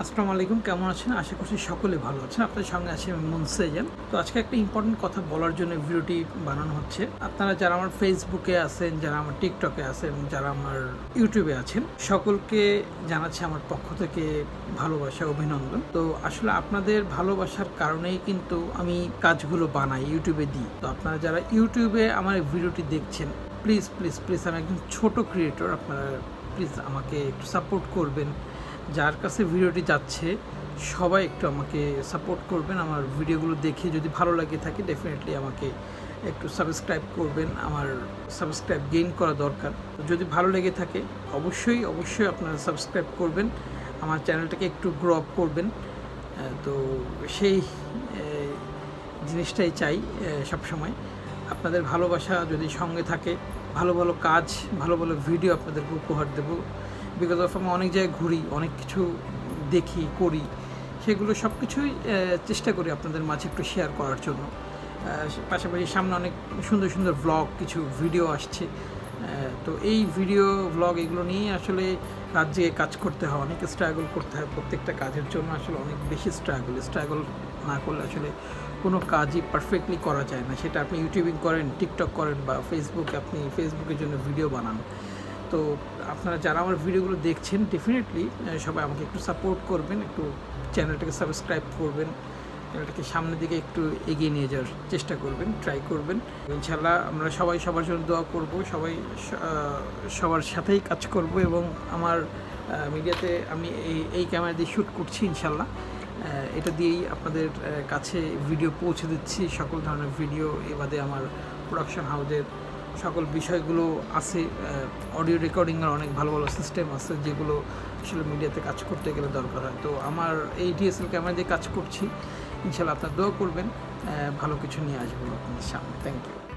আসসালামু আলাইকুম, কেমন আছেন? আশা করছি সকলে ভালো আছেন। আপনাদের সঙ্গে আছি আমি মুনসেজান। তো আজকে একটা ইম্পর্টেন্ট কথা বলার জন্য ভিডিওটি বানানো হচ্ছে। আপনারা যারা আমার ফেসবুকে আছেন, যারা আমার টিকটকে আছেন এবং যারা আমার ইউটিউবে আছেন, সকলকে জানাচ্ছি আমার পক্ষ থেকে ভালোবাসা, অভিনন্দন। তো আসলে আপনাদের ভালোবাসার কারণেই কিন্তু আমি কাজগুলো বানাই, ইউটিউবে দিই। তো আপনারা যারা ইউটিউবে আমার এই ভিডিওটি দেখছেন, প্লিজ প্লিজ প্লিজ, আমি একজন ছোট ক্রিয়েটর, আপনারা প্লিজ আমাকে একটু সাপোর্ট করবেন। যার কাছে ভিডিওটি যাচ্ছে সবাই একটু আমাকে সাপোর্ট করবেন। আমার ভিডিওগুলো দেখে যদি ভালো লাগে থাকে ডেফিনেটলি আমাকে একটু সাবস্ক্রাইব করবেন। আমার সাবস্ক্রাইব গেইন করা দরকার। যদি ভালো লেগে থাকে অবশ্যই অবশ্যই আপনারা সাবস্ক্রাইব করবেন, আমার চ্যানেলটাকে একটু গ্রো আপ করবেন। তো সেই জিনিসটাই চাই সবসময়। আপনাদের ভালোবাসা যদি সঙ্গে থাকে, ভালো ভালো কাজ, ভালো ভালো ভিডিও আপনাদেরকে উপহার দেবো। বিকজ অফ আমি অনেক জায়গায় ঘুরি, অনেক কিছু দেখি, করি, সেগুলো সব কিছুই চেষ্টা করি আপনাদের মাঝে একটু শেয়ার করার জন্য। পাশাপাশি সামনে অনেক সুন্দর সুন্দর ভ্লগ, কিছু ভিডিও আসছে। তো এই ভিডিও ভ্লগ এগুলো নিয়েই আসলে রাজ্যে কাজ করতে হয়, অনেক স্ট্রাগল করতে হয়। প্রত্যেকটা কাজের জন্য আসলে অনেক বেশি স্ট্রাগল না করলে আসলে কোনো কাজই পারফেক্টলি করা যায় না। সেটা আপনি ইউটিউবিং করেন, টিকটক করেন বা ফেসবুকে, আপনি ফেসবুকের জন্য ভিডিও বানান। তো আপনারা যারা আমার ভিডিওগুলো দেখছেন ডেফিনেটলি সবাই আমাকে একটু সাপোর্ট করবেন, একটু চ্যানেলটাকে সাবস্ক্রাইব করবেন, চ্যানেলটাকে সামনের দিকে একটু এগিয়ে নিয়ে যাওয়ার চেষ্টা করবেন, ট্রাই করবেন। ইনশাল্লাহ আমরা সবাই সবার জন্য দোয়া করব, সবাই সবার সাথেই কাজ করব। এবং আমার মিডিয়াতে আমি এই ক্যামেরা দিয়ে শ্যুট করছি, ইনশাল্লাহ এটা দিয়েই আপনাদের কাছে ভিডিও পৌঁছে দিচ্ছি। সকল ধরনের ভিডিও, এ বাদে আমার প্রোডাকশন হাউসের সকল বিষয়গুলো আছে। অডিও রেকর্ডিংয়ের অনেক ভালো ভালো সিস্টেম আছে যেগুলো আসলে মিডিয়াতে কাজ করতে গেলে দরকার হয়। তো আমার এই ডিএসএল ক্যামেরা দিয়ে কাজ করছি, ইনশাল্লাহ আপনারা দোয়া করবেন, ভালো কিছু নিয়ে আসবো আপনাদের সামনে। Thank you.